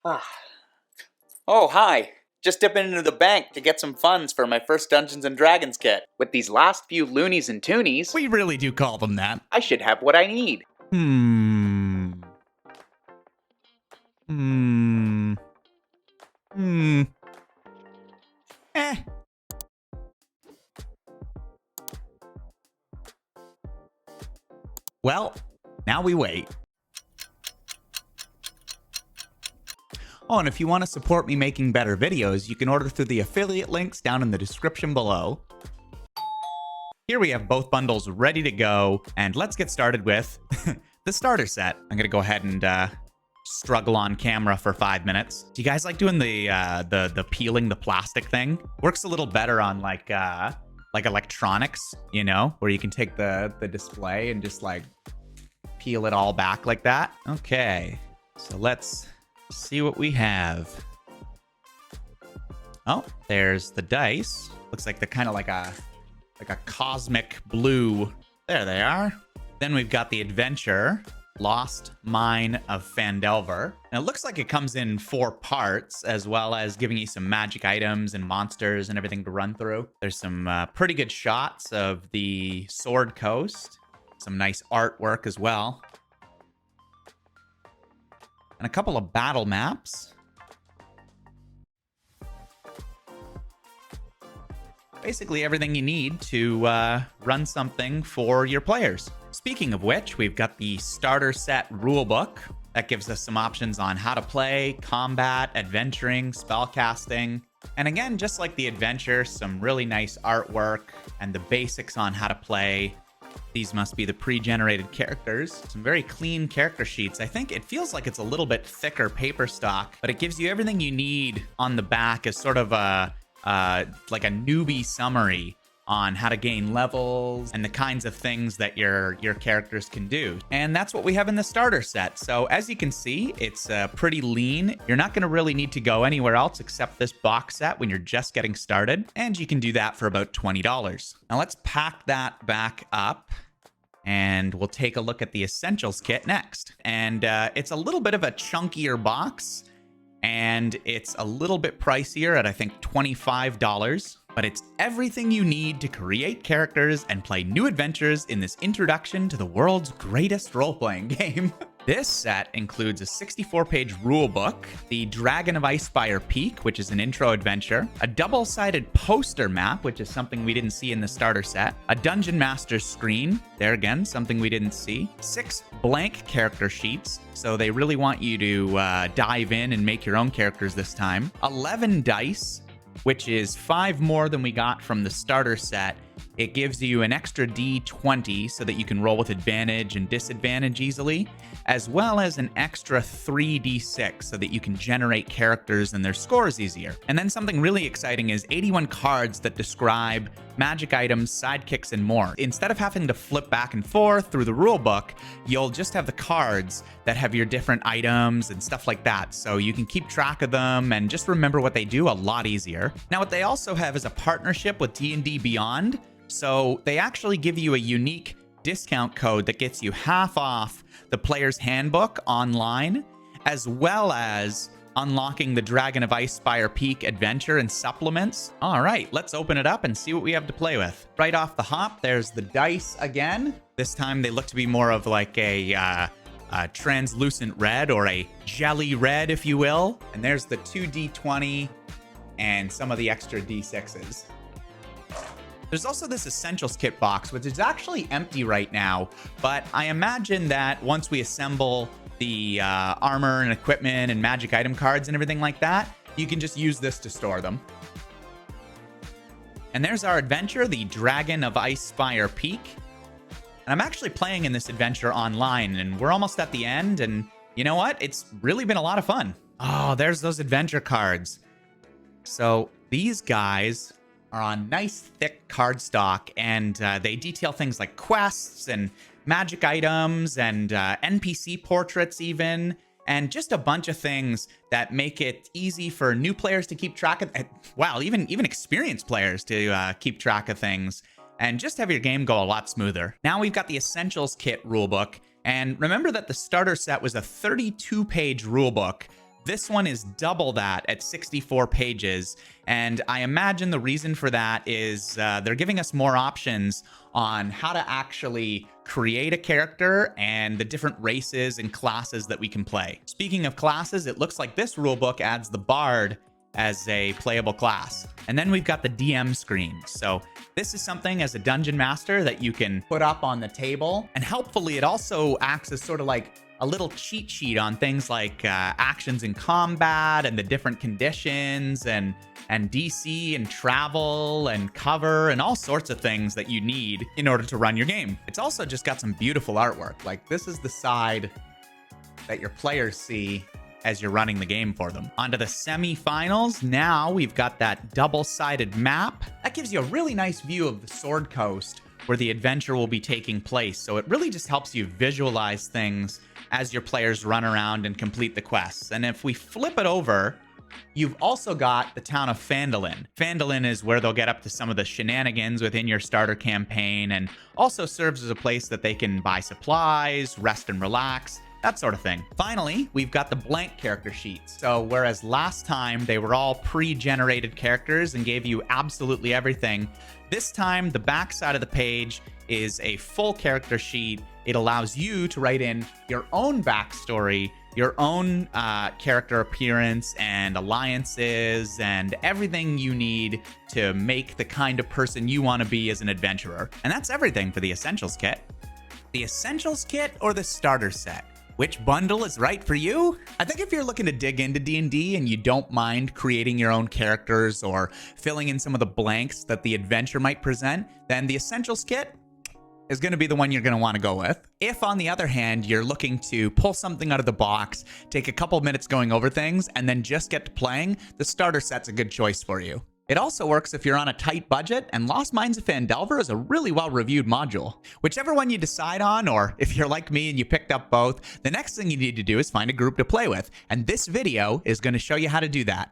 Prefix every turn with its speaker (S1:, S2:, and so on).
S1: Ah. Oh, hi. Just dipping into the bank to get some funds for my first Dungeons & Dragons kit. With these last few loonies and toonies,
S2: We really do call them that.
S1: I should have what I need.
S2: Hmm. Eh. Well, now we wait. Oh, and if you want to support me making better videos, you can order through the affiliate links down in the description below. Here we have both bundles ready to go, and let's get started with the starter set. I'm gonna go ahead and struggle on camera for 5 minutes. Do you guys like doing the peeling the plastic thing? Works a little better on like electronics, you know, where you can take the display and just like peel it all back like that. Okay, so let's see what we have. Oh, there's the dice. Looks like they're kind of like a cosmic blue. There they are. Then we've got the adventure, Lost Mine of Phandelver. And it looks like it comes in 4 parts, as well as giving you some magic items and monsters and everything to run through. There's some pretty good shots of the Sword Coast. Some nice artwork as well. And a couple of battle maps. Basically everything you need to run something for your players. Speaking of which, we've got the starter set rulebook that gives us some options on how to play, combat, adventuring, spellcasting. And again, just like the adventure, some really nice artwork and the basics on how to play. These must be the pre-generated characters. Some very clean character sheets. I think it feels like it's a little bit thicker paper stock, but it gives you everything you need on the back as sort of a like a newbie summary on how to gain levels and the kinds of things that your characters can do. And that's what we have in the starter set. So as you can see, it's pretty lean. You're not going to really need to go anywhere else except this box set when you're just getting started. And you can do that for about $20. Now let's pack that back up. And we'll take a look at the Essentials kit next. And it's a little bit of a chunkier box. And it's a little bit pricier at, I think, $25. But it's everything you need to create characters and play new adventures in this introduction to the world's greatest role-playing game. This set includes a 64-page rulebook, the Dragon of Icespire Peak, which is an intro adventure, a double-sided poster map, which is something we didn't see in the starter set, a Dungeon Master's screen, there again, something we didn't see, 6 blank character sheets, so they really want you to dive in and make your own characters this time, 11 dice, which is 5 more than we got from the starter set. It gives you an extra D20 so that you can roll with advantage and disadvantage easily, as well as an extra 3d6 so that you can generate characters and their scores easier. And then something really exciting is 81 cards that describe magic items, sidekicks, and more. Instead of having to flip back and forth through the rulebook, you'll just have the cards that have your different items and stuff like that, so you can keep track of them and just remember what they do a lot easier. Now, what they also have is a partnership with D&D Beyond, so they actually give you a unique discount code that gets you half off the player's handbook online, as well as unlocking the Dragon of Icespire Peak adventure and supplements. All right, let's open it up and see what we have to play with. Right off the hop, there's the dice again. This time they look to be more of like a translucent red, or a jelly red, if you will. And there's the 2d20 and some of the extra d6s. There's also this Essentials kit box, which is actually empty right now, but I imagine that once we assemble the armor and equipment and magic item cards and everything like that, you can just use this to store them. And there's our adventure, the Dragon of Icespire Peak. And I'm actually playing in this adventure online, and we're almost at the end, and you know what? It's really been a lot of fun. Oh, there's those adventure cards. So these guys are on nice thick cardstock, and they detail things like quests and magic items and NPC portraits even, and just a bunch of things that make it easy for new players to keep track of, wow, even experienced players to keep track of things, and just have your game go a lot smoother. Now we've got the Essentials Kit rulebook, and remember that the starter set was a 32-page rulebook. This one is double that at 64 pages. And I imagine the reason for that is they're giving us more options on how to actually create a character and the different races and classes that we can play. Speaking of classes, it looks like this rulebook adds the Bard as a playable class. And then we've got the DM screen. So this is something as a dungeon master that you can put up on the table. And helpfully, it also acts as sort of like a little cheat sheet on things like actions in combat and the different conditions and DC and travel and cover and all sorts of things that you need in order to run your game. It's also just got some beautiful artwork. Like this is the side that your players see as you're running the game for them. Onto the semi-finals. Now we've got that double-sided map. That gives you a really nice view of the Sword Coast where the adventure will be taking place. So it really just helps you visualize things as your players run around and complete the quests. And if we flip it over, you've also got the town of Phandalin. Phandalin is where they'll get up to some of the shenanigans within your starter campaign and also serves as a place that they can buy supplies, rest and relax, that sort of thing. Finally, we've got the blank character sheets. So whereas last time they were all pre-generated characters and gave you absolutely everything, this time the back side of the page is a full character sheet. It allows you to write in your own backstory, your own character appearance and alliances and everything you need to make the kind of person you want to be as an adventurer. And that's everything for the Essentials Kit. The Essentials Kit or the Starter Set? Which bundle is right for you? I think if you're looking to dig into D&D and you don't mind creating your own characters or filling in some of the blanks that the adventure might present, then the Essentials Kit is going to be the one you're going to want to go with. If, on the other hand, you're looking to pull something out of the box, take a couple minutes going over things, and then just get to playing, the Starter Set's a good choice for you. It also works if you're on a tight budget, and Lost Mines of Phandelver is a really well-reviewed module. Whichever one you decide on, or if you're like me and you picked up both, the next thing you need to do is find a group to play with, and this video is going to show you how to do that.